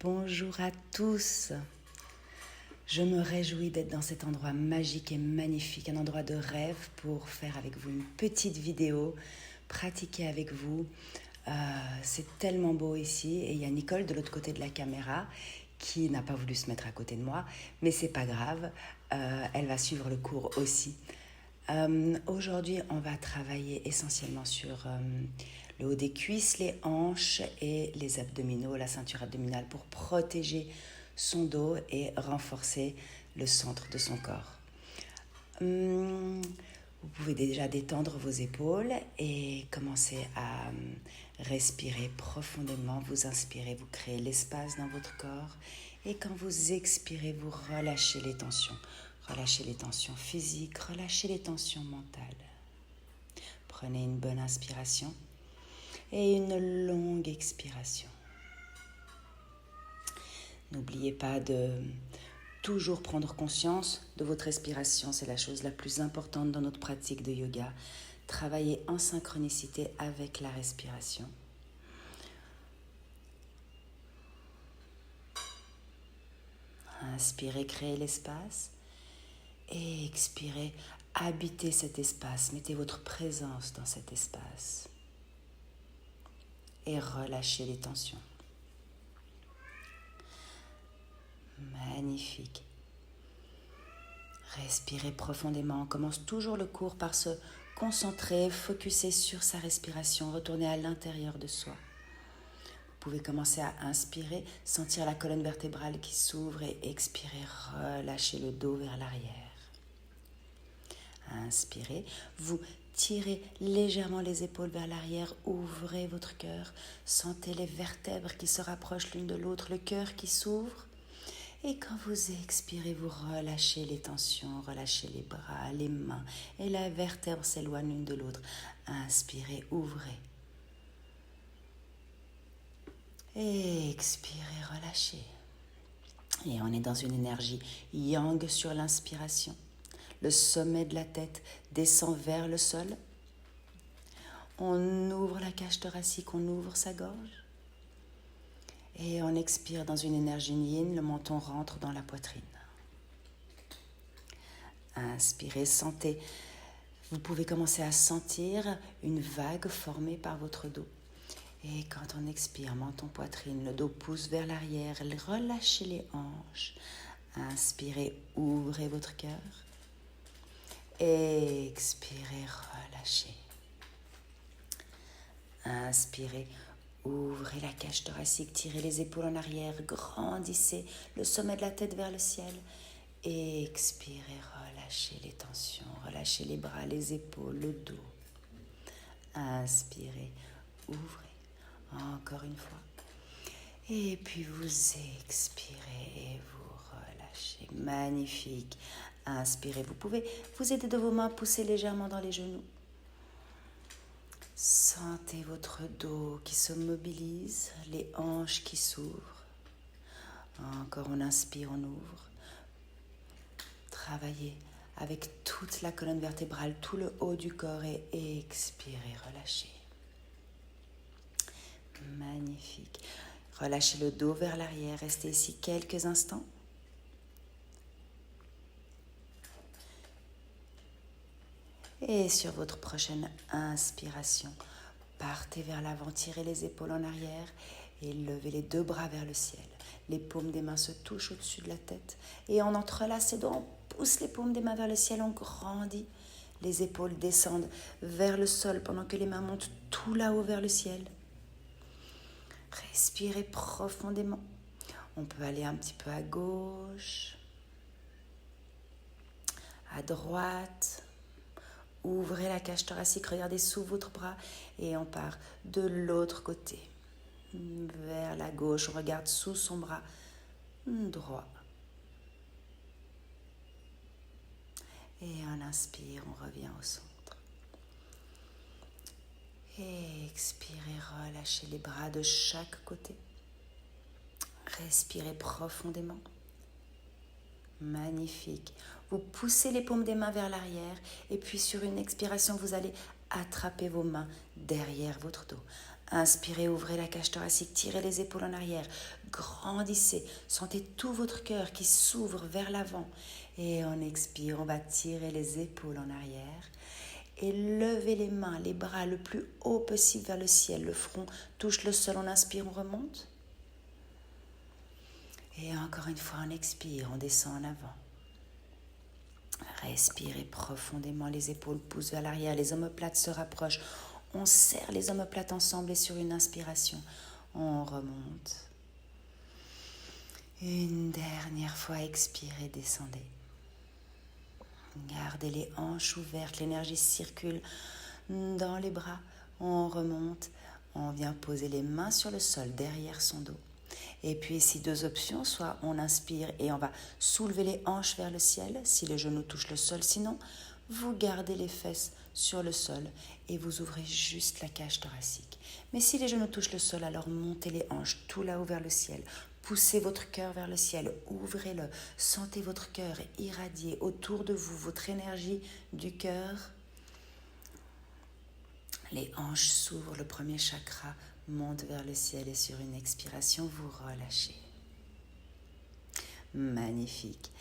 Bonjour à tous. Je me réjouis d'être dans cet endroit magique et magnifique, un endroit de rêve pour faire avec vous une petite vidéo, pratiquer avec vous. C'est tellement beau ici et il y a Nicole de l'autre côté de la caméra qui n'a pas voulu se mettre à côté de moi, mais c'est pas grave, elle va suivre le cours aussi. Aujourd'hui, on va travailler essentiellement sur le haut des cuisses, les hanches et les abdominaux, la ceinture abdominale pour protéger son dos et renforcer le centre de son corps. Vous pouvez déjà détendre vos épaules et commencer à respirer profondément. Vous inspirez, vous créez l'espace dans votre corps et quand vous expirez, vous relâchez les tensions. Relâchez les tensions physiques, relâchez les tensions mentales. Prenez une bonne inspiration et une longue expiration. N'oubliez pas de toujours prendre conscience de votre respiration. C'est la chose la plus importante dans notre pratique de yoga. Travailler en synchronicité avec la respiration. Inspirez, créez l'espace. Et expirez, habitez cet espace. Mettez votre présence dans cet espace. Et relâchez les tensions. Magnifique. Respirez profondément. On commence toujours le cours par se concentrer, focuser sur sa respiration, retourner à l'intérieur de soi. Vous pouvez commencer à inspirer, sentir la colonne vertébrale qui s'ouvre et expirer, relâchez le dos vers l'arrière. Inspirez, vous tirez légèrement les épaules vers l'arrière, ouvrez votre cœur, sentez les vertèbres qui se rapprochent l'une de l'autre, le cœur qui s'ouvre. Et quand vous expirez, vous relâchez les tensions, relâchez les bras, les mains et la vertèbre s'éloigne l'une de l'autre. Inspirez, ouvrez. Et expirez, relâchez. Et on est dans une énergie yang sur l'inspiration. Le sommet de la tête descend vers le sol. On ouvre la cage thoracique, on ouvre sa gorge. Et on expire dans une énergie yin, le menton rentre dans la poitrine. Inspirez, sentez. Vous pouvez commencer à sentir une vague formée par votre dos. Et quand on expire, menton, poitrine, le dos pousse vers l'arrière, relâchez les hanches. Inspirez, ouvrez votre cœur. Expirez, relâchez. Inspirez, ouvrez la cage thoracique, tirez les épaules en arrière, grandissez le sommet de la tête vers le ciel. Expirez, relâchez les tensions, relâchez les bras, les épaules, le dos. Inspirez, ouvrez. Encore une fois. Et puis vous expirez et vous relâchez. Magnifique. Inspirez. Vous pouvez vous aider de vos mains, pousser légèrement dans les genoux. Sentez votre dos qui se mobilise, les hanches qui s'ouvrent. Encore on inspire, on ouvre. Travaillez avec toute la colonne vertébrale, tout le haut du corps et expirez, relâchez. Magnifique. Relâchez le dos vers l'arrière. Restez ici quelques instants. Et sur votre prochaine inspiration, partez vers l'avant, tirez les épaules en arrière et levez les deux bras vers le ciel. Les paumes des mains se touchent au-dessus de la tête et on entrelace les doigts, on pousse les paumes des mains vers le ciel, on grandit. Les épaules descendent vers le sol pendant que les mains montent tout là-haut vers le ciel. Respirez profondément. On peut aller un petit peu à gauche, à droite. Ouvrez la cage thoracique, regardez sous votre bras et on part de l'autre côté. Vers la gauche, on regarde sous son bras droit. Et on inspire, on revient au centre. Et expirez, relâchez les bras de chaque côté. Respirez profondément. Magnifique. Vous poussez les paumes des mains vers l'arrière et puis sur une expiration, vous allez attraper vos mains derrière votre dos. Inspirez, ouvrez la cage thoracique, tirez les épaules en arrière, grandissez, sentez tout votre cœur qui s'ouvre vers l'avant. Et on expire, on va tirer les épaules en arrière et lever les mains, les bras le plus haut possible vers le ciel. Le front touche le sol, on inspire, on remonte. Et encore une fois, on expire, on descend en avant. Respirez profondément, les épaules poussent vers l'arrière, les omoplates se rapprochent. On serre les omoplates ensemble et sur une inspiration, on remonte. Une dernière fois, expirez, descendez. Gardez les hanches ouvertes, l'énergie circule dans les bras. On remonte, on vient poser les mains sur le sol derrière son dos. Et puis ici, deux options, soit on inspire et on va soulever les hanches vers le ciel si les genoux touchent le sol. Sinon, vous gardez les fesses sur le sol et vous ouvrez juste la cage thoracique. Mais si les genoux touchent le sol, alors montez les hanches tout là-haut vers le ciel. Poussez votre cœur vers le ciel, ouvrez-le, sentez votre cœur irradier autour de vous, votre énergie du cœur. Les hanches s'ouvrent, le premier chakra monte vers le ciel et sur une expiration, vous relâchez. Magnifique.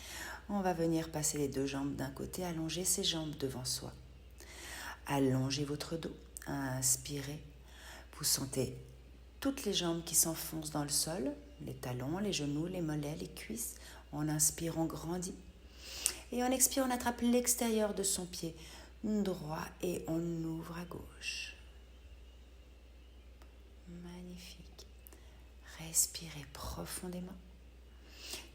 On va venir passer les deux jambes d'un côté, allonger ses jambes devant soi. Allongez votre dos, inspirez. Vous sentez toutes les jambes qui s'enfoncent dans le sol, les talons, les genoux, les mollets, les cuisses. On inspire, on grandit. Et on expire, on attrape l'extérieur de son pied droit et on ouvre à gauche. Magnifique. Respirez profondément.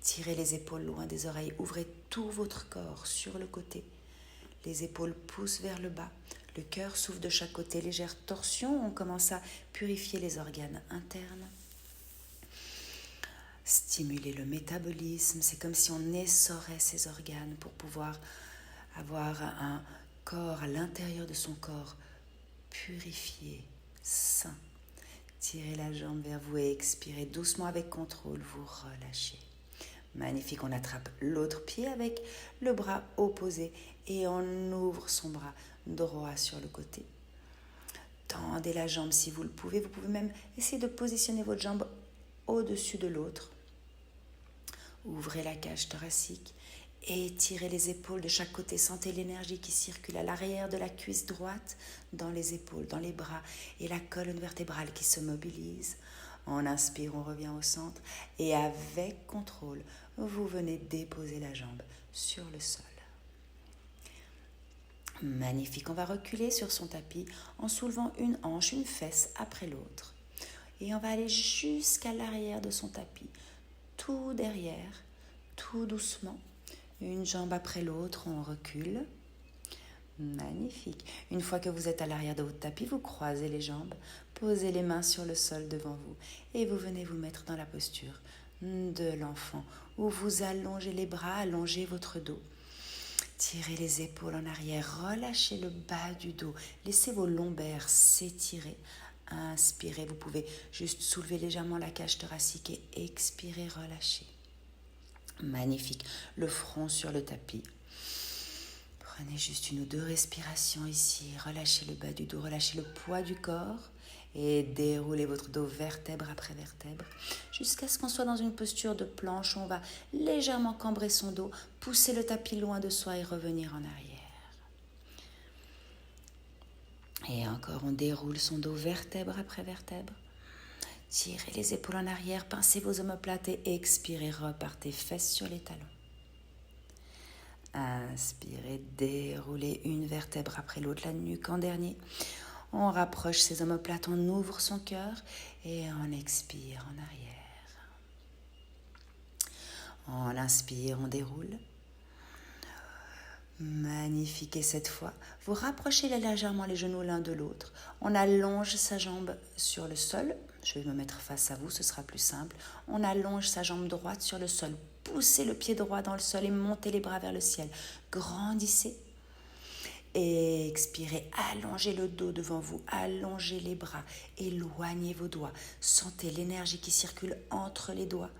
Tirez les épaules loin des oreilles. Ouvrez tout votre corps sur le côté. Les épaules poussent vers le bas. Le cœur s'ouvre de chaque côté. Légère torsion. On commence à purifier les organes internes. Stimuler le métabolisme. C'est comme si on essorait ces organes pour pouvoir avoir un corps à l'intérieur de son corps purifié, sain. Tirez la jambe vers vous et expirez doucement avec contrôle. Vous relâchez. Magnifique, on attrape l'autre pied avec le bras opposé et on ouvre son bras droit sur le côté. Tendez la jambe si vous le pouvez. Vous pouvez même essayer de positionner votre jambe au-dessus de l'autre. Ouvrez la cage thoracique et étirez les épaules de chaque côté. Sentez l'énergie qui circule à l'arrière de la cuisse droite, dans les épaules, dans les bras et la colonne vertébrale qui se mobilise. On inspire, on revient au centre et avec contrôle, vous venez déposer la jambe sur le sol. Magnifique, on va reculer sur son tapis en soulevant une hanche, une fesse après l'autre. Et on va aller jusqu'à l'arrière de son tapis, tout derrière, tout doucement. Une jambe après l'autre, on recule. Magnifique. Une fois que vous êtes à l'arrière de votre tapis, vous croisez les jambes, posez les mains sur le sol devant vous et vous venez vous mettre dans la posture de l'enfant où vous allongez les bras, allongez votre dos. Tirez les épaules en arrière, relâchez le bas du dos, laissez vos lombaires s'étirer. Inspirez, vous pouvez juste soulever légèrement la cage thoracique et expirer, relâchez. Magnifique, le front sur le tapis. Prenez juste une ou deux respirations ici, relâchez le bas du dos, relâchez le poids du corps et déroulez votre dos vertèbre après vertèbre jusqu'à ce qu'on soit dans une posture de planche où on va légèrement cambrer son dos, pousser le tapis loin de soi et revenir en arrière. Et encore, on déroule son dos vertèbre après vertèbre. Tirez les épaules en arrière, pincez vos omoplates et expirez, repartez fesses sur les talons. Inspirez, déroulez une vertèbre après l'autre, la nuque en dernier. On rapproche ses omoplates, on ouvre son cœur et on expire en arrière. On inspire, on déroule. Magnifique, et cette fois, vous rapprochez légèrement les genoux l'un de l'autre. On allonge sa jambe sur le sol. Je vais me mettre face à vous, ce sera plus simple. On allonge sa jambe droite sur le sol. Poussez le pied droit dans le sol et montez les bras vers le ciel. Grandissez. Et expirez, allongez le dos devant vous, allongez les bras, éloignez vos doigts. Sentez l'énergie qui circule entre les doigts.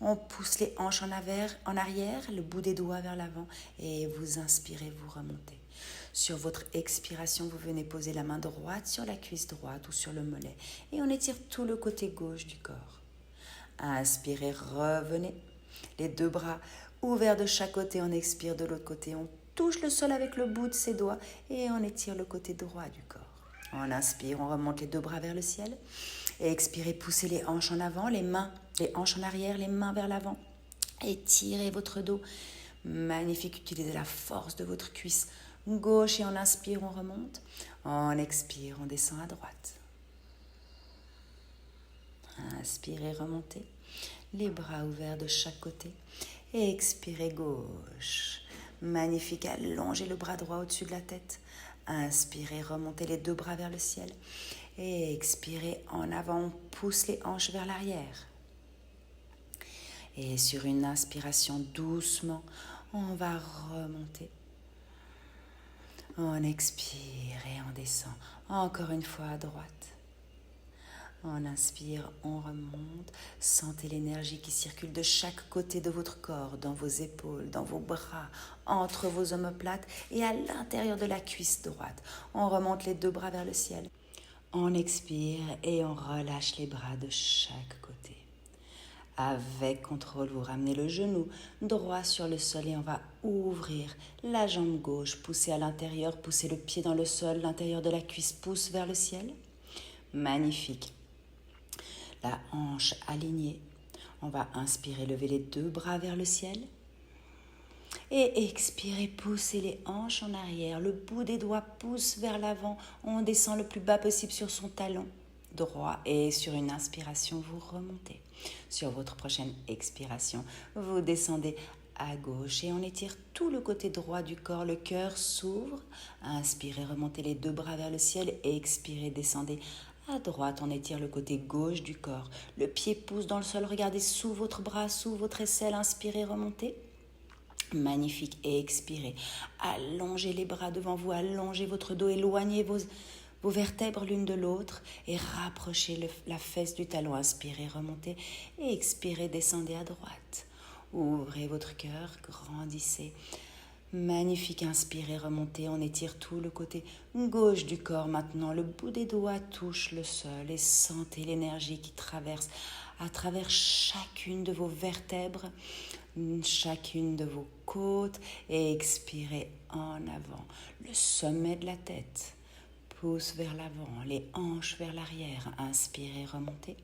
On pousse les hanches en arrière, le bout des doigts vers l'avant et vous inspirez, vous remontez. Sur votre expiration, vous venez poser la main droite sur la cuisse droite ou sur le mollet et on étire tout le côté gauche du corps. Inspirez, revenez. Les deux bras ouverts de chaque côté, on expire de l'autre côté. On touche le sol avec le bout de ses doigts et on étire le côté droit du corps. On inspire, on remonte les deux bras vers le ciel. Et expirez, poussez les hanches en avant, les hanches en arrière, les mains vers l'avant. Étirez votre dos. Magnifique, utilisez la force de votre cuisse gauche et on inspire, on remonte. On expire, on descend à droite. Inspirez, remontez. Les bras ouverts de chaque côté. Et expirez, gauche. Magnifique, allongez le bras droit au-dessus de la tête. Inspirez, remontez les deux bras vers le ciel. Et expirez, en avant, on pousse les hanches vers l'arrière. Et sur une inspiration, doucement, on va remonter. On expire et on descend. Encore une fois à droite. On inspire, on remonte. Sentez l'énergie qui circule de chaque côté de votre corps, dans vos épaules, dans vos bras, entre vos omoplates et à l'intérieur de la cuisse droite. On remonte les deux bras vers le ciel. On expire et on relâche les bras de chaque côté. Avec contrôle, vous ramenez le genou droit sur le sol et on va ouvrir la jambe gauche. Poussez à l'intérieur, poussez le pied dans le sol, l'intérieur de la cuisse pousse vers le ciel. Magnifique. La hanche alignée. On va inspirer, lever les deux bras vers le ciel. Et expirez, poussez les hanches en arrière. Le bout des doigts pousse vers l'avant. On descend le plus bas possible sur son talon droit. Et sur une inspiration, vous remontez. Sur votre prochaine expiration, vous descendez à gauche et on étire tout le côté droit du corps. Le cœur s'ouvre. Inspirez, remontez les deux bras vers le ciel. Et expirez, descendez à droite, on étire le côté gauche du corps. Le pied pousse dans le sol. Regardez sous votre bras, sous votre aisselle. Inspirez, remontez. Magnifique. Et expirez. Allongez les bras devant vous. Allongez votre dos. Éloignez vos vertèbres l'une de l'autre. Et rapprochez la fesse du talon. Inspirez, remontez. Et expirez, descendez à droite. Ouvrez votre cœur. Grandissez. Magnifique, inspirez, remontez, on étire tout le côté gauche du corps maintenant. Le bout des doigts touche le sol et sentez l'énergie qui traverse à travers chacune de vos vertèbres, chacune de vos côtes et expirez en avant. Le sommet de la tête pousse vers l'avant, les hanches vers l'arrière. Inspirez, remontez.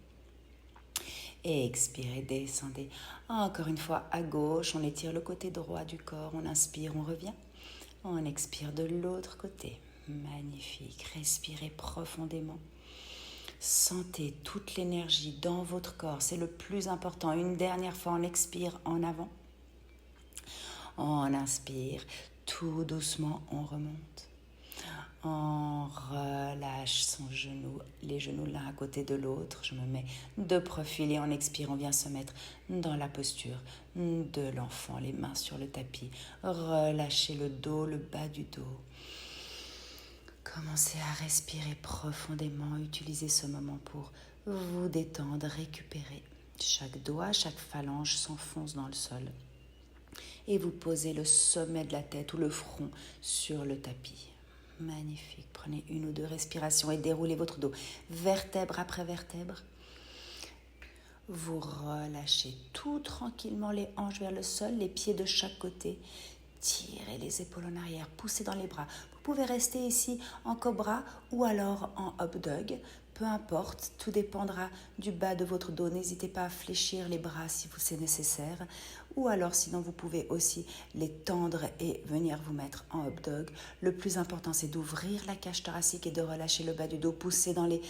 Et expirez, descendez. Encore une fois à gauche, on étire le côté droit du corps. On inspire, on revient. On expire de l'autre côté. Magnifique. Respirez profondément. Sentez toute l'énergie dans votre corps. C'est le plus important. Une dernière fois, on expire en avant. On inspire. Tout doucement, on remonte. On relâche son genou, les genoux l'un à côté de l'autre. Je me mets de profil et en expire, on vient se mettre dans la posture de l'enfant, les mains sur le tapis. Relâchez le dos, le bas du dos. Commencez à respirer profondément. Utilisez ce moment pour vous détendre, récupérer. Chaque doigt, chaque phalange s'enfonce dans le sol. Et vous posez le sommet de la tête ou le front sur le tapis. Magnifique. Prenez une ou deux respirations et déroulez votre dos. Vertèbre après vertèbre. Vous relâchez tout tranquillement les hanches vers le sol, les pieds de chaque côté. Tirez les épaules en arrière, poussez dans les bras. Vous pouvez rester ici en cobra ou alors en up dog. Peu importe, tout dépendra du bas de votre dos. N'hésitez pas à fléchir les bras si c'est nécessaire. Ou alors, sinon, vous pouvez aussi les tendre et venir vous mettre en up dog. Le plus important, c'est d'ouvrir la cage thoracique et de relâcher le bas du dos. Poussez dans les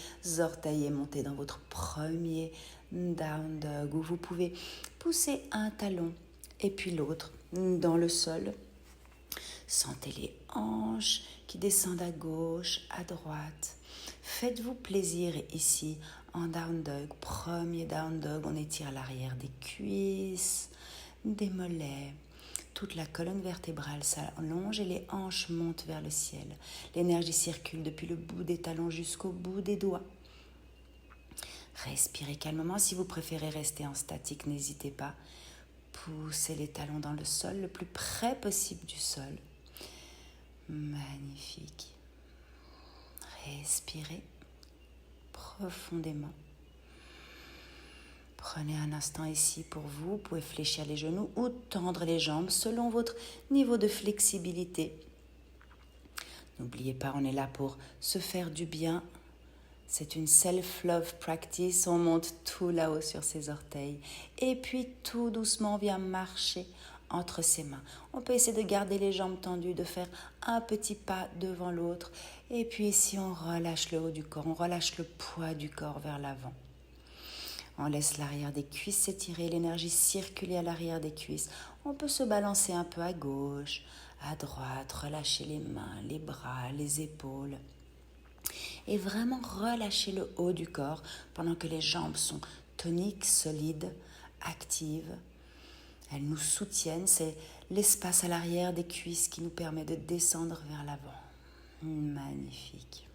orteils et montez dans votre premier down dog où vous pouvez pousser un talon et puis l'autre dans le sol. Sentez les hanches qui descendent à gauche, à droite. Faites-vous plaisir ici en down dog. Premier down dog, on étire l'arrière des cuisses, des mollets. Toute la colonne vertébrale s'allonge et les hanches montent vers le ciel. L'énergie circule depuis le bout des talons jusqu'au bout des doigts. Respirez calmement. Si vous préférez rester en statique, n'hésitez pas. Poussez les talons dans le sol, le plus près possible du sol. Magnifique. Respirez profondément. Prenez un instant ici pour vous. Vous pouvez fléchir les genoux ou tendre les jambes selon votre niveau de flexibilité. N'oubliez pas, on est là pour se faire du bien. C'est une self-love practice. On monte tout là-haut sur ses orteils. Et puis tout doucement, on vient marcher entre ses mains. On peut essayer de garder les jambes tendues, de faire un petit pas devant l'autre. Et puis ici, on relâche le haut du corps. On relâche le poids du corps vers l'avant. On laisse l'arrière des cuisses s'étirer, l'énergie circuler à l'arrière des cuisses. On peut se balancer un peu à gauche, à droite, relâcher les mains, les bras, les épaules. Et vraiment relâcher le haut du corps pendant que les jambes sont toniques, solides, actives. Elles nous soutiennent, c'est l'espace à l'arrière des cuisses qui nous permet de descendre vers l'avant. Magnifique.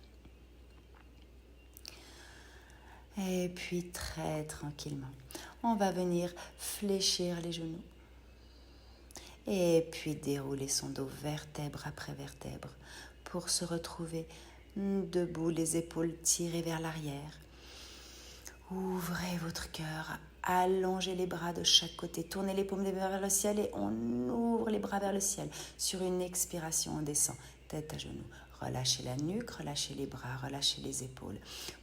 Et puis très tranquillement, on va venir fléchir les genoux. Et puis dérouler son dos vertèbre après vertèbre pour se retrouver debout, les épaules tirées vers l'arrière. Ouvrez votre cœur, allongez les bras de chaque côté, tournez les paumes des mains vers le ciel et on ouvre les bras vers le ciel. Sur une expiration, on descend, tête à genoux. Relâchez la nuque, relâchez les bras, relâchez les épaules.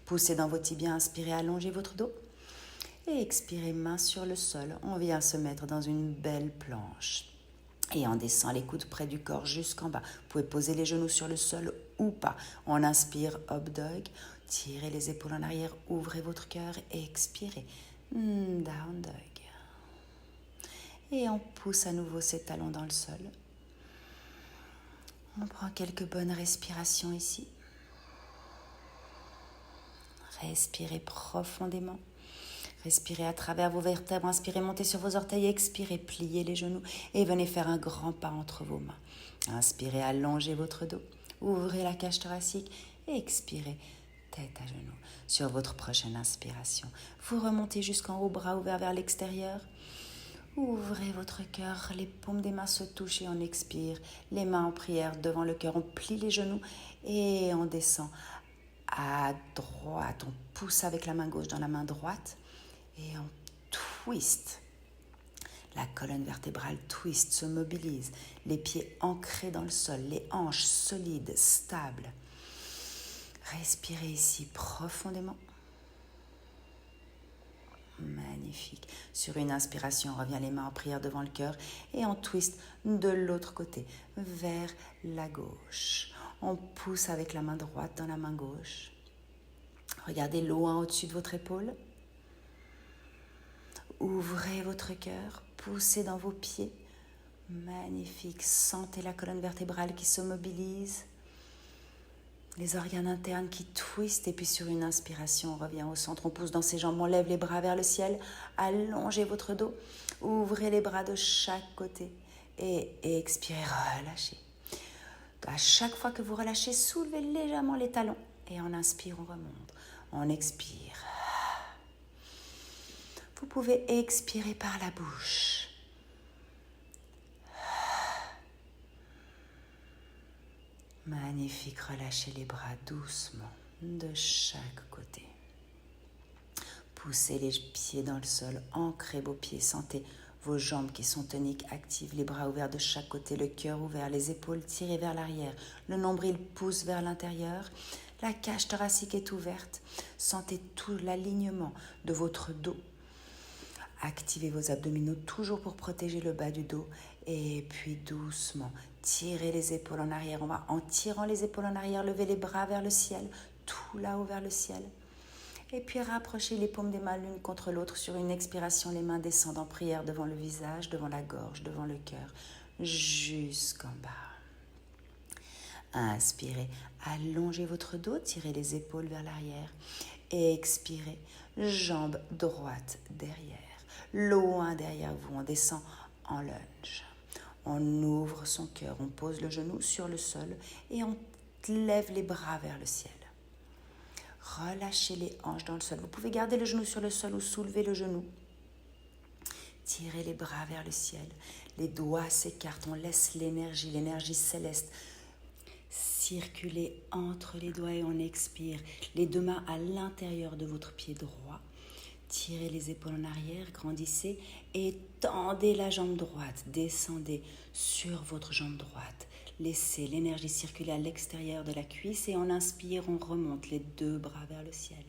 Poussez dans vos tibias, inspirez, allongez votre dos. Et expirez, main sur le sol. On vient se mettre dans une belle planche. Et on descend les coudes près du corps jusqu'en bas. Vous pouvez poser les genoux sur le sol ou pas. On inspire, up dog. Tirez les épaules en arrière, ouvrez votre cœur et expirez. Down dog. Et on pousse à nouveau ses talons dans le sol. On prend quelques bonnes respirations ici. Respirez profondément. Respirez à travers vos vertèbres. Inspirez, montez sur vos orteils. Expirez, pliez les genoux et venez faire un grand pas entre vos mains. Inspirez, allongez votre dos. Ouvrez la cage thoracique et expirez, tête à genoux. Sur votre prochaine inspiration, vous remontez jusqu'en haut, bras ouverts vers l'extérieur. Ouvrez votre cœur, les paumes des mains se touchent et on expire. Les mains en prière devant le cœur, on plie les genoux et on descend à droite. On pousse avec la main gauche dans la main droite et on twist. La colonne vertébrale twist, se mobilise. Les pieds ancrés dans le sol, les hanches solides, stables. Respirez ici profondément. Magnifique. Sur une inspiration, on revient les mains en prière devant le cœur et on twist de l'autre côté, vers la gauche. On pousse avec la main droite dans la main gauche. Regardez loin au-dessus de votre épaule. Ouvrez votre cœur, poussez dans vos pieds. Magnifique. Sentez la colonne vertébrale qui se mobilise. Les organes internes qui twistent et puis sur une inspiration, on revient au centre, on pousse dans ses jambes, on lève les bras vers le ciel, allongez votre dos, ouvrez les bras de chaque côté et expirez, relâchez. À chaque fois que vous relâchez, soulevez légèrement les talons et on inspire, on remonte, on expire. Vous pouvez expirer par la bouche. Magnifique, relâchez les bras doucement de chaque côté. Poussez les pieds dans le sol, ancrez vos pieds, sentez vos jambes qui sont toniques, actives, les bras ouverts de chaque côté, le cœur ouvert, les épaules tirées vers l'arrière, le nombril pousse vers l'intérieur, la cage thoracique est ouverte, sentez tout l'alignement de votre dos. Activez vos abdominaux toujours pour protéger le bas du dos et puis doucement, tirez les épaules en arrière. On va en tirant les épaules en arrière, lever les bras vers le ciel, tout là-haut vers le ciel. Et puis rapprochez les paumes des mains l'une contre l'autre. Sur une expiration, les mains descendent en prière devant le visage, devant la gorge, devant le cœur, jusqu'en bas. Inspirez, allongez votre dos, tirez les épaules vers l'arrière. Expirez, jambes droites derrière. Loin derrière vous, on descend en lunge. On ouvre son cœur, on pose le genou sur le sol et on lève les bras vers le ciel. Relâchez les hanches dans le sol. Vous pouvez garder le genou sur le sol ou soulever le genou. Tirez les bras vers le ciel. Les doigts s'écartent, on laisse l'énergie céleste Circulez entre les doigts et on expire. Les deux mains à l'intérieur de votre pied droit. Tirez les épaules en arrière, grandissez et tendez la jambe droite. Descendez sur votre jambe droite. Laissez l'énergie circuler à l'extérieur de la cuisse et en inspire, on remonte les deux bras vers le ciel.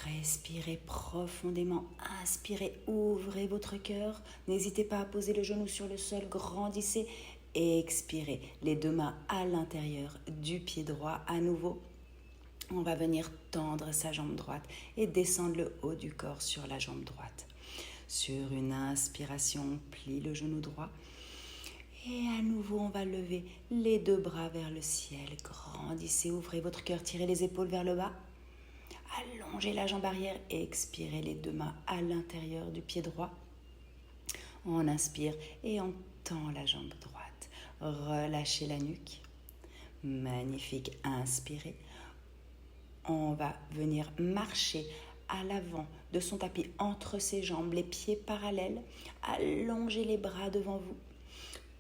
Respirez profondément, inspirez, ouvrez votre cœur. N'hésitez pas à poser le genou sur le sol, grandissez et expirez. Les deux mains à l'intérieur du pied droit à nouveau. On va venir tendre sa jambe droite et descendre le haut du corps sur la jambe droite. Sur une inspiration, on plie le genou droit. Et à nouveau, on va lever les deux bras vers le ciel. Grandissez, ouvrez votre cœur, tirez les épaules vers le bas. Allongez la jambe arrière et expirez les deux mains à l'intérieur du pied droit. On inspire et on tend la jambe droite. Relâchez la nuque. Magnifique, inspirez. On va venir marcher à l'avant de son tapis entre ses jambes, les pieds parallèles. Allongez les bras devant vous.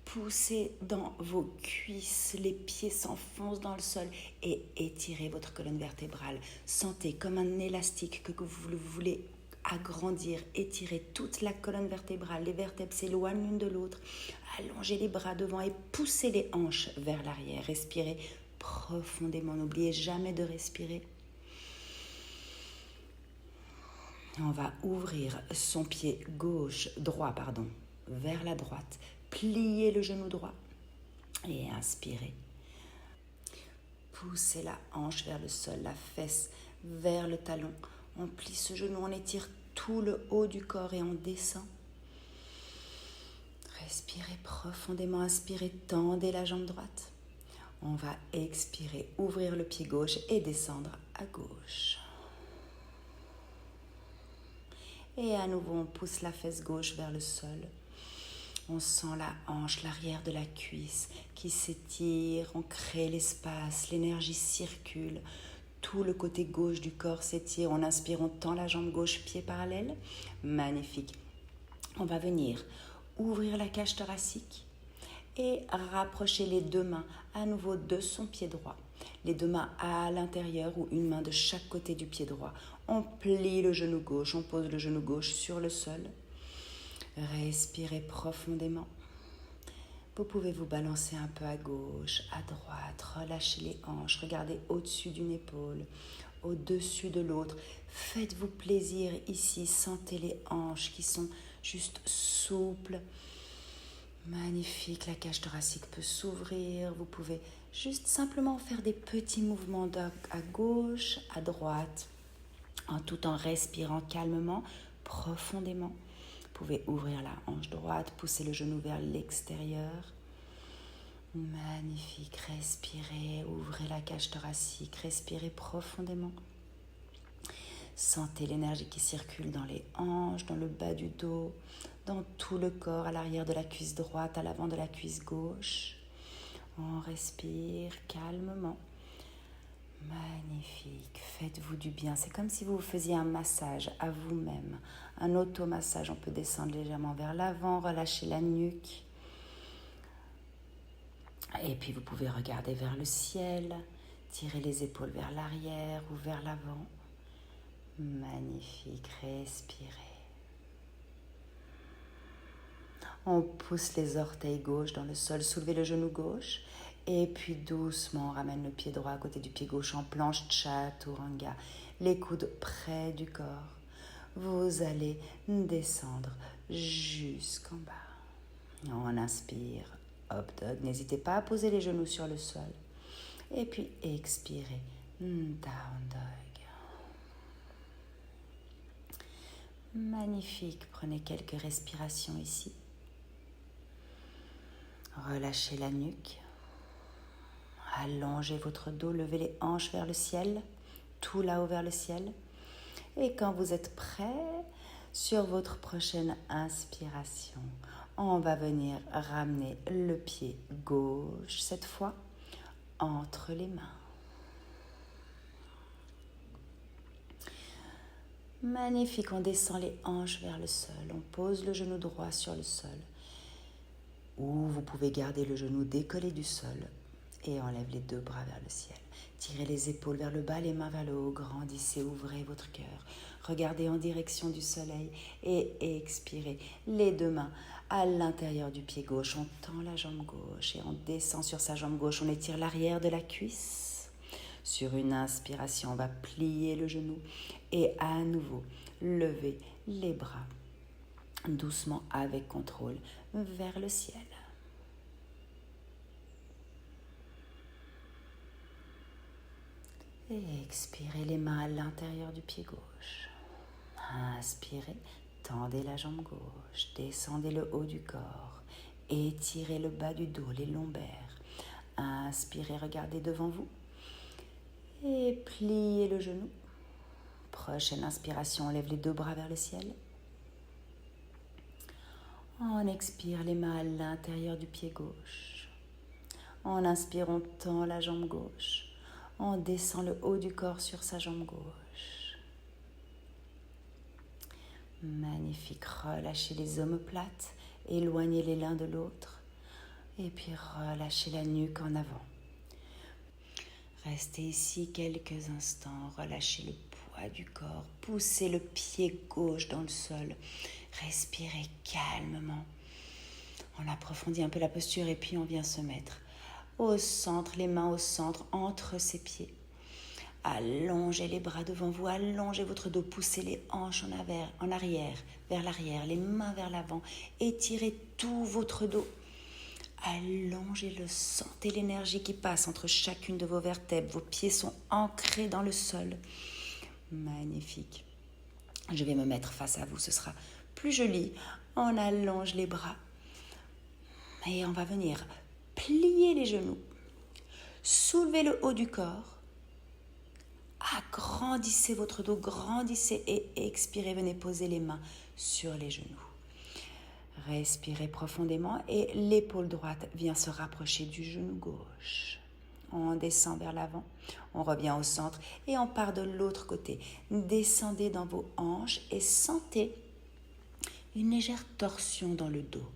Poussez dans vos cuisses, les pieds s'enfoncent dans le sol et étirez votre colonne vertébrale. Sentez comme un élastique que vous voulez agrandir, étirer toute la colonne vertébrale. Les vertèbres s'éloignent l'une de l'autre. Allongez les bras devant et poussez les hanches vers l'arrière. Respirez profondément. N'oubliez jamais de respirer. On va ouvrir son pied droit, vers la droite. Pliez le genou droit et inspirez. Poussez la hanche vers le sol, la fesse vers le talon. On plie ce genou, on étire tout le haut du corps et on descend. Respirez profondément, inspirez, tendez la jambe droite. On va expirer, ouvrir le pied gauche et descendre à gauche. Et à nouveau, on pousse la fesse gauche vers le sol. On sent la hanche, l'arrière de la cuisse qui s'étire, on crée l'espace, l'énergie circule, tout le côté gauche du corps s'étire. On inspire, on tend la jambe gauche, pied parallèle. Magnifique. On va venir ouvrir la cage thoracique et rapprocher les deux mains à nouveau de son pied droit. Les deux mains à l'intérieur ou une main de chaque côté du pied droit. On plie le genou gauche, on pose le genou gauche sur le sol. Respirez profondément. Vous pouvez vous balancer un peu à gauche, à droite, relâchez les hanches, regardez au-dessus d'une épaule, au-dessus de l'autre. Faites-vous plaisir ici, sentez les hanches qui sont juste souples. Magnifique, la cage thoracique peut s'ouvrir. Vous pouvez juste simplement faire des petits mouvements à gauche, à droite, tout en respirant calmement, profondément. Vous pouvez ouvrir la hanche droite, pousser le genou vers l'extérieur. Magnifique, respirez, ouvrez la cage thoracique, respirez profondément. Sentez l'énergie qui circule dans les hanches, dans le bas du dos, dans tout le corps, à l'arrière de la cuisse droite, à l'avant de la cuisse gauche. On respire calmement. Magnifique, faites-vous du bien. C'est comme si vous faisiez un massage à vous-même, un automassage. On peut descendre légèrement vers l'avant, relâcher la nuque. Et puis vous pouvez regarder vers le ciel, tirer les épaules vers l'arrière ou vers l'avant. Magnifique, respirez. On pousse les orteils gauche dans le sol, soulevez le genou gauche. Et puis doucement, on ramène le pied droit à côté du pied gauche en planche chaturanga. Les coudes près du corps. Vous allez descendre jusqu'en bas. On inspire, up dog. N'hésitez pas à poser les genoux sur le sol. Et puis expirez, down dog. Magnifique, prenez quelques respirations ici. Relâchez la nuque. Allongez votre dos, levez les hanches vers le ciel, tout là-haut vers le ciel. Et quand vous êtes prêt, sur votre prochaine inspiration, on va venir ramener le pied gauche, cette fois, entre les mains. Magnifique, on descend les hanches vers le sol, on pose le genou droit sur le sol. Ou vous pouvez garder le genou décollé du sol Et on lève les deux bras vers le ciel. Tirez les épaules vers le bas, les mains vers le haut. Grandissez, ouvrez votre cœur. Regardez en direction du soleil et expirez. Les deux mains à l'intérieur du pied gauche. On tend la jambe gauche et on descend sur sa jambe gauche. On étire l'arrière de la cuisse. Sur une inspiration, on va plier le genou et à nouveau lever les bras doucement avec contrôle vers le ciel. Et expirez les mains à l'intérieur du pied gauche. Inspirez, tendez la jambe gauche, descendez le haut du corps, étirez le bas du dos, les lombaires. Inspirez, regardez devant vous et pliez le genou. Prochaine inspiration, on lève les deux bras vers le ciel. On expire les mains à l'intérieur du pied gauche. En inspirant, on tend la jambe gauche. On descend le haut du corps sur sa jambe gauche. Magnifique. Relâchez les omoplates, éloignez-les l'un de l'autre. Et puis relâchez la nuque en avant. Restez ici quelques instants. Relâchez le poids du corps. Poussez le pied gauche dans le sol. Respirez calmement. On approfondit un peu la posture et puis on vient se mettre au centre, les mains au centre, entre ses pieds. Allongez les bras devant vous, allongez votre dos, poussez les hanches en arrière, vers l'arrière, les mains vers l'avant, étirez tout votre dos. Allongez-le, sentez l'énergie qui passe entre chacune de vos vertèbres, vos pieds sont ancrés dans le sol. Magnifique. Je vais me mettre face à vous, ce sera plus joli. On allonge les bras et on va venir pliez les genoux, soulevez le haut du corps, agrandissez votre dos, grandissez et expirez, venez poser les mains sur les genoux. Respirez profondément et l'épaule droite vient se rapprocher du genou gauche. On descend vers l'avant, on revient au centre et on part de l'autre côté. Descendez dans vos hanches et sentez une légère torsion dans le dos.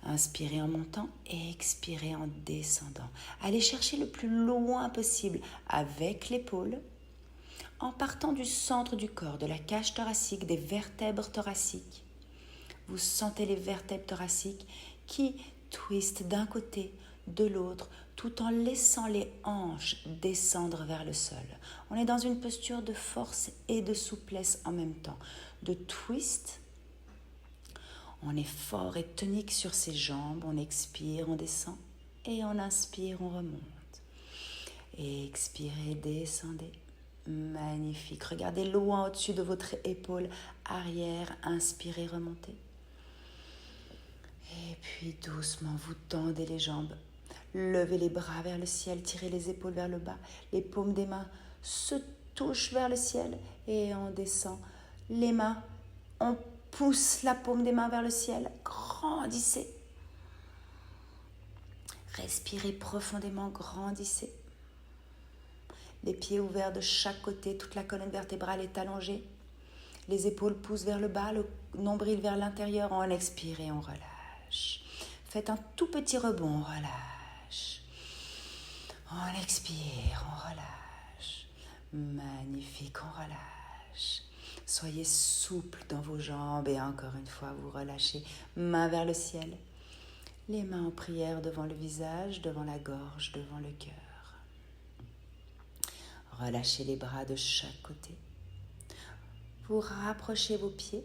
Inspirez en montant et expirez en descendant. Allez chercher le plus loin possible avec l'épaule en partant du centre du corps, de la cage thoracique, des vertèbres thoraciques. Vous sentez les vertèbres thoraciques qui twistent d'un côté, de l'autre, tout en laissant les hanches descendre vers le sol. On est dans une posture de force et de souplesse en même temps, de twist. On est fort et tonique sur ses jambes, on expire, on descend et on inspire, on remonte. Expirez, descendez. Magnifique. Regardez loin au-dessus de votre épaule arrière, inspirez, remontez. Et puis doucement, vous tendez les jambes. Levez les bras vers le ciel, tirez les épaules vers le bas. Les paumes des mains se touchent vers le ciel et on descend. Les mains, on pousse la paume des mains vers le ciel. Grandissez. Respirez profondément, grandissez. Les pieds ouverts de chaque côté, toute la colonne vertébrale est allongée. Les épaules poussent vers le bas, le nombril vers l'intérieur. On expire et on relâche. Faites un tout petit rebond, on relâche. On expire, on relâche. Magnifique, on relâche. Soyez souple dans vos jambes et encore une fois, vous relâchez. Main vers le ciel. Les mains en prière devant le visage, devant la gorge, devant le cœur. Relâchez les bras de chaque côté. Vous rapprochez vos pieds.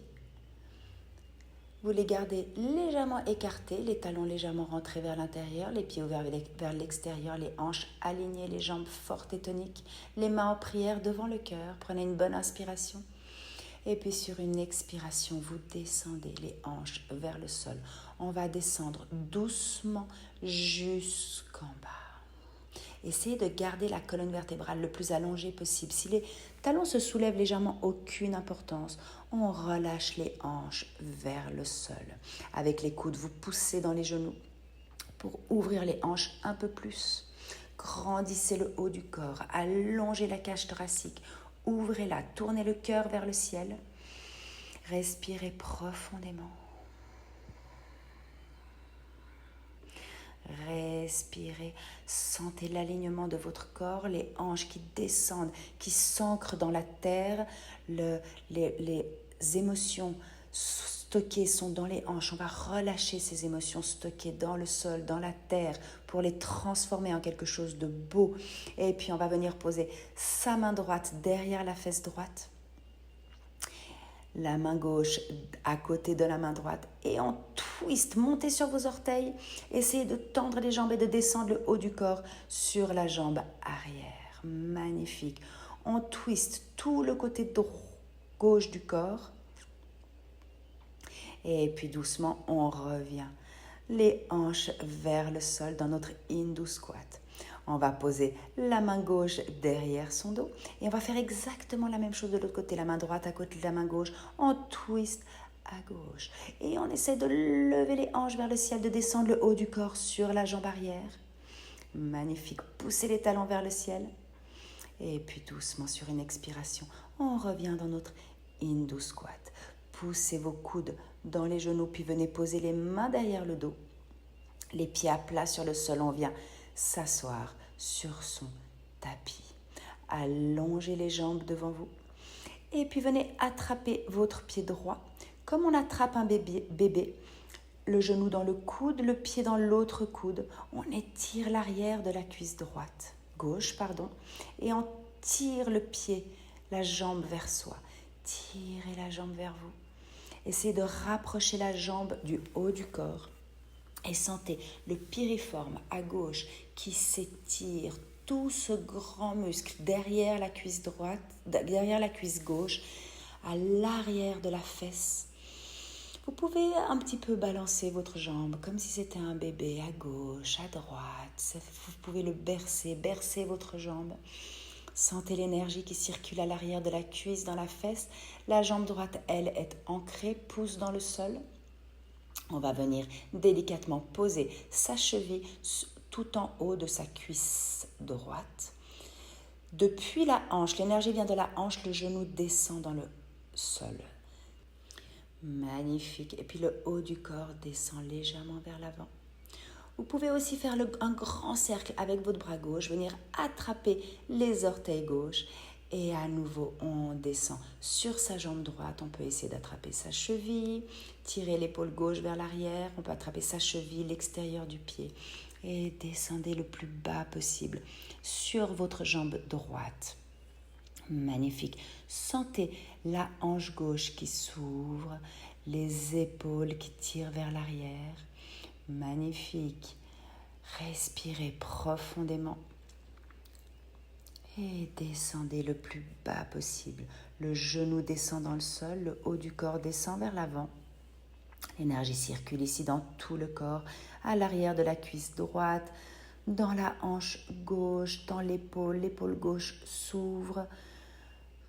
Vous les gardez légèrement écartés, les talons légèrement rentrés vers l'intérieur, les pieds ouverts vers l'extérieur, les hanches alignées, les jambes fortes et toniques, les mains en prière devant le cœur. Prenez une bonne inspiration. Et puis sur une expiration, vous descendez les hanches vers le sol. On va descendre doucement jusqu'en bas. Essayez de garder la colonne vertébrale le plus allongée possible. Si les talons se soulèvent légèrement, aucune importance. On relâche les hanches vers le sol. Avec les coudes, vous poussez dans les genoux pour ouvrir les hanches un peu plus. Grandissez le haut du corps, allongez la cage thoracique, ouvrez-la, tournez le cœur vers le ciel. Respirez profondément. Respirez, sentez l'alignement de votre corps, les hanches qui descendent, qui s'ancrent dans la terre, les émotions stockées sont dans les hanches. On va relâcher ces émotions stockées dans le sol, dans la terre, pour les transformer en quelque chose de beau. Et puis on va venir poser sa main droite derrière la fesse droite, la main gauche à côté de la main droite, et on twist, montez sur vos orteils, essayez de tendre les jambes et de descendre le haut du corps sur la jambe arrière. Magnifique. On twist tout le côté gauche du corps, et puis doucement on revient les hanches vers le sol dans notre Hindu squat. On va poser la main gauche derrière son dos et on va faire exactement la même chose de l'autre côté. La main droite à côté de la main gauche, on twist à gauche. Et on essaie de lever les hanches vers le ciel, de descendre le haut du corps sur la jambe arrière. Magnifique, poussez les talons vers le ciel. Et puis doucement sur une expiration, on revient dans notre Hindu squat. Poussez vos coudes dans les genoux, puis venez poser les mains derrière le dos. Les pieds à plat sur le sol, on vient s'asseoir sur son tapis. Allongez les jambes devant vous. Et puis venez attraper votre pied droit, comme on attrape un bébé. Le genou dans le coude, le pied dans l'autre coude. On étire l'arrière de la cuisse gauche, et on tire le pied, la jambe vers soi. Tirez la jambe vers vous. Essayez de rapprocher la jambe du haut du corps. Et sentez le piriforme à gauche qui s'étire, tout ce grand muscle derrière la cuisse droite, derrière la cuisse gauche, à l'arrière de la fesse. Vous pouvez un petit peu balancer votre jambe comme si c'était un bébé à gauche, à droite. Vous pouvez le bercer votre jambe. Sentez l'énergie qui circule à l'arrière de la cuisse dans la fesse. La jambe droite, elle, est ancrée, pousse dans le sol. On va venir délicatement poser sa cheville tout en haut de sa cuisse droite. Depuis la hanche, l'énergie vient de la hanche, le genou descend dans le sol. Magnifique. Et puis le haut du corps descend légèrement vers l'avant. Vous pouvez aussi faire un grand cercle avec votre bras gauche, venir attraper les orteils gauches. Et à nouveau, on descend sur sa jambe droite. On peut essayer d'attraper sa cheville, tirer l'épaule gauche vers l'arrière. On peut attraper sa cheville, l'extérieur du pied. Et descendez le plus bas possible sur votre jambe droite. Magnifique. Sentez la hanche gauche qui s'ouvre, les épaules qui tirent vers l'arrière. Magnifique. Respirez profondément. Et descendez le plus bas possible. Le genou descend dans le sol, le haut du corps descend vers l'avant. L'énergie circule ici dans tout le corps, à l'arrière de la cuisse droite, dans la hanche gauche, dans l'épaule. L'épaule gauche s'ouvre.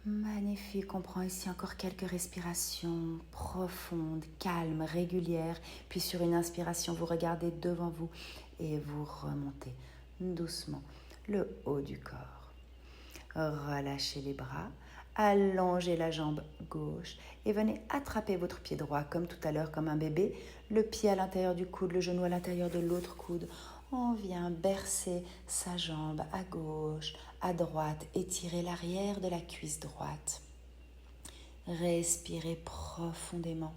Magnifique, on prend ici encore quelques respirations profondes, calmes, régulières. Puis sur une inspiration, vous regardez devant vous et vous remontez doucement le haut du corps. Relâchez les bras, allongez la jambe gauche et venez attraper votre pied droit comme tout à l'heure, comme un bébé. Le pied à l'intérieur du coude, le genou à l'intérieur de l'autre coude. On vient bercer sa jambe à gauche, à droite, étirer l'arrière de la cuisse droite. Respirez profondément.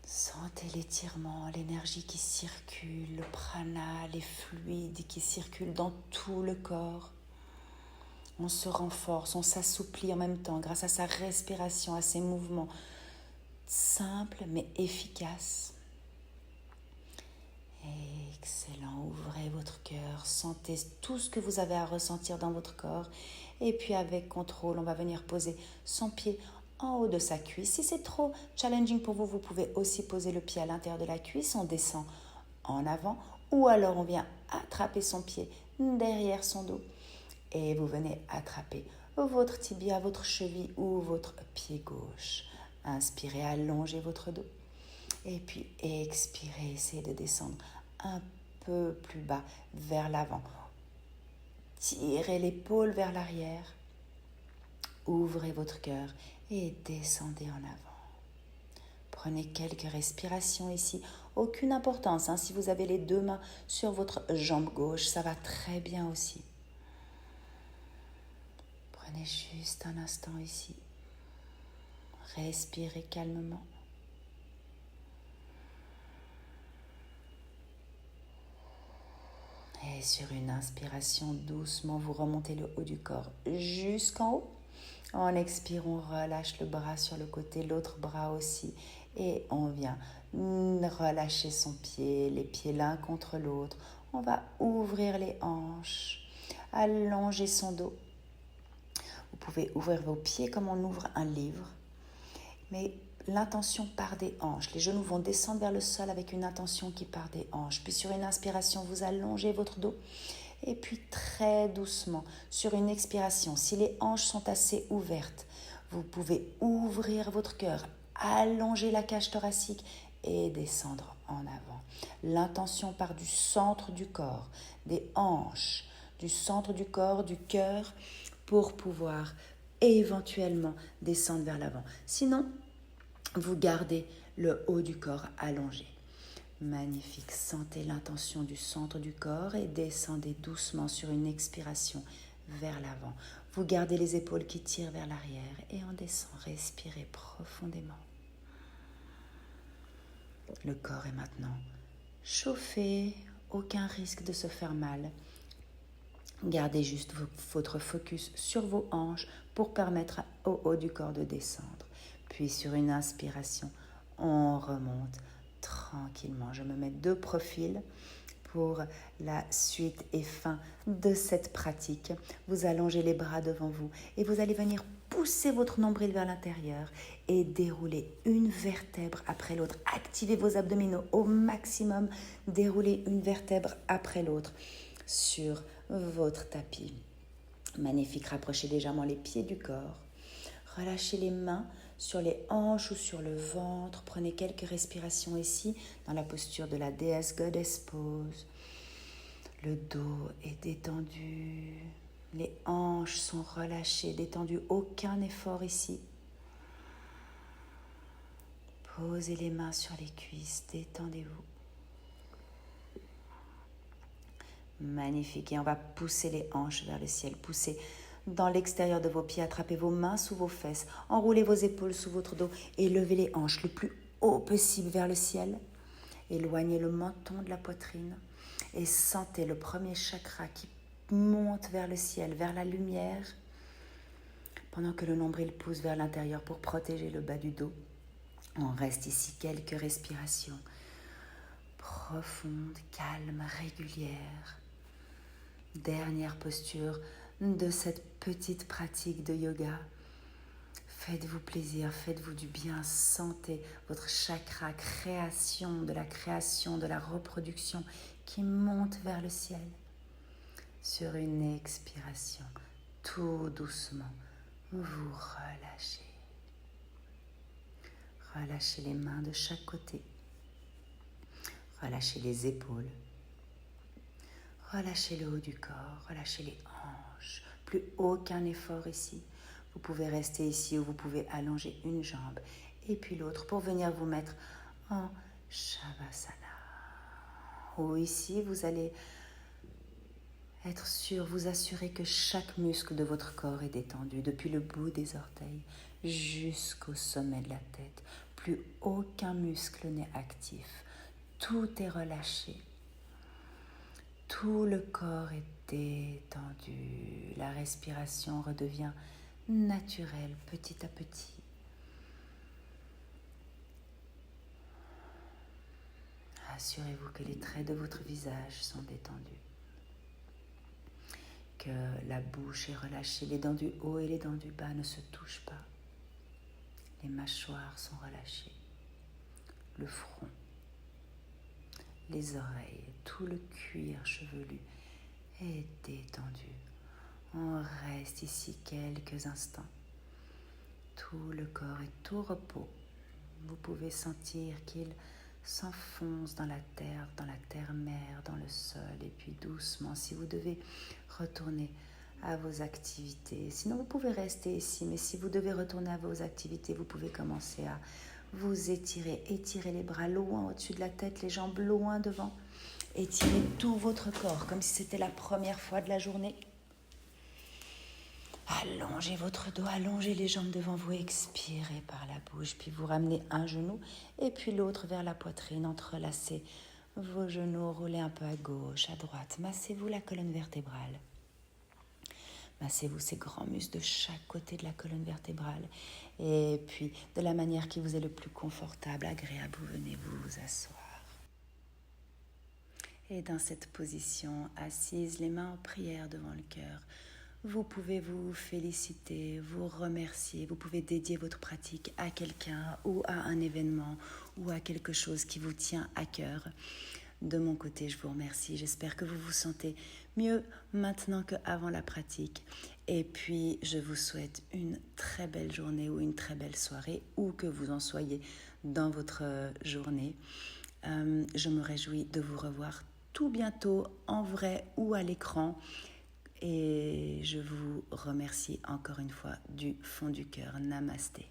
Sentez l'étirement, l'énergie qui circule, le prana, les fluides qui circulent dans tout le corps. On se renforce, on s'assouplit en même temps grâce à sa respiration, à ses mouvements simples mais efficaces. Excellent, ouvrez votre cœur, sentez tout ce que vous avez à ressentir dans votre corps. Et puis avec contrôle, on va venir poser son pied en haut de sa cuisse. Si c'est trop challenging pour vous, vous pouvez aussi poser le pied à l'intérieur de la cuisse. On descend en avant ou alors on vient attraper son pied derrière son dos. Et vous venez attraper votre tibia, votre cheville ou votre pied gauche. Inspirez, allongez votre dos. Et puis expirez, essayez de descendre un peu plus bas vers l'avant. Tirez l'épaule vers l'arrière. Ouvrez votre cœur et descendez en avant. Prenez quelques respirations ici. Aucune importance, hein. Si vous avez les deux mains sur votre jambe gauche, ça va très bien aussi. Prenez juste un instant ici. Respirez calmement. Et sur une inspiration, doucement, vous remontez le haut du corps jusqu'en haut. En expirant, on relâche le bras sur le côté, l'autre bras aussi. Et on vient relâcher son pied, les pieds l'un contre l'autre. On va ouvrir les hanches, allonger son dos. Vous pouvez ouvrir vos pieds comme on ouvre un livre. Mais l'intention part des hanches. Les genoux vont descendre vers le sol avec une intention qui part des hanches. Puis sur une inspiration, vous allongez votre dos. Et puis très doucement, sur une expiration, si les hanches sont assez ouvertes, vous pouvez ouvrir votre cœur, allonger la cage thoracique et descendre en avant. L'intention part du centre du corps, des hanches, du centre du corps, du cœur, pour pouvoir éventuellement descendre vers l'avant. Sinon, vous gardez le haut du corps allongé. Magnifique, sentez l'intention du centre du corps et descendez doucement sur une expiration vers l'avant. Vous gardez les épaules qui tirent vers l'arrière et on descend, respirez profondément. Le corps est maintenant chauffé, aucun risque de se faire mal. Gardez juste votre focus sur vos hanches pour permettre au haut du corps de descendre. Puis sur une inspiration, on remonte tranquillement. Je me mets de profil pour la suite et fin de cette pratique. Vous allongez les bras devant vous et vous allez venir pousser votre nombril vers l'intérieur et dérouler une vertèbre après l'autre. Activez vos abdominaux au maximum. Déroulez une vertèbre après l'autre sur votre tapis. Magnifique, rapprochez légèrement les pieds du corps. Relâchez les mains sur les hanches ou sur le ventre. Prenez quelques respirations ici dans la posture de la déesse Goddess Pose. Le dos est détendu. Les hanches sont relâchées, détendues. Aucun effort ici. Posez les mains sur les cuisses. Détendez-vous. Magnifique. Et on va pousser les hanches vers le ciel. Poussez dans l'extérieur de vos pieds. Attrapez vos mains sous vos fesses. Enroulez vos épaules sous votre dos et levez les hanches le plus haut possible vers le ciel. Éloignez le menton de la poitrine et sentez le premier chakra qui monte vers le ciel, vers la lumière, pendant que le nombril pousse vers l'intérieur pour protéger le bas du dos. On reste ici quelques respirations profondes, calmes, régulières. Dernière posture de cette petite pratique de yoga. Faites-vous plaisir, faites-vous du bien, sentez votre chakra de la reproduction qui monte vers le ciel. Sur une expiration, tout doucement, vous relâchez. Relâchez les mains de chaque côté. Relâchez les épaules. Relâchez le haut du corps, relâchez les hanches. Plus aucun effort ici. Vous pouvez rester ici ou vous pouvez allonger une jambe et puis l'autre pour venir vous mettre en Shavasana. Ou ici, vous allez être sûr, vous assurer que chaque muscle de votre corps est détendu, depuis le bout des orteils jusqu'au sommet de la tête. Plus aucun muscle n'est actif. Tout est relâché. Tout le corps est détendu. La respiration redevient naturelle petit à petit. Assurez-vous que les traits de votre visage sont détendus. Que la bouche est relâchée. Les dents du haut et les dents du bas ne se touchent pas. Les mâchoires sont relâchées. Le front. Les oreilles, tout le cuir chevelu est détendu. On reste ici quelques instants. Tout le corps est au repos. Vous pouvez sentir qu'il s'enfonce dans la terre-mère, dans le sol. Et puis doucement, si vous devez retourner à vos activités. Sinon, vous pouvez rester ici. Mais si vous devez retourner à vos activités, vous pouvez commencer à vous étirez. Étirez les bras loin au-dessus de la tête, les jambes loin devant. Étirez tout votre corps comme si c'était la première fois de la journée. Allongez votre dos, allongez les jambes devant vous, expirez par la bouche, puis vous ramenez un genou et puis l'autre vers la poitrine, entrelacez vos genoux, roulez un peu à gauche, à droite, massez-vous la colonne vertébrale. Massez-vous ces grands muscles de chaque côté de la colonne vertébrale et puis de la manière qui vous est le plus confortable, agréable, vous venez vous asseoir. Et dans cette position assise, les mains en prière devant le cœur, vous pouvez vous féliciter, vous remercier, vous pouvez dédier votre pratique à quelqu'un ou à un événement ou à quelque chose qui vous tient à cœur. De mon côté, je vous remercie. J'espère que vous vous sentez mieux maintenant qu'avant la pratique. Et puis, je vous souhaite une très belle journée ou une très belle soirée, où que vous en soyez dans votre journée. Je me réjouis de vous revoir tout bientôt en vrai ou à l'écran. Et je vous remercie encore une fois du fond du cœur. Namasté.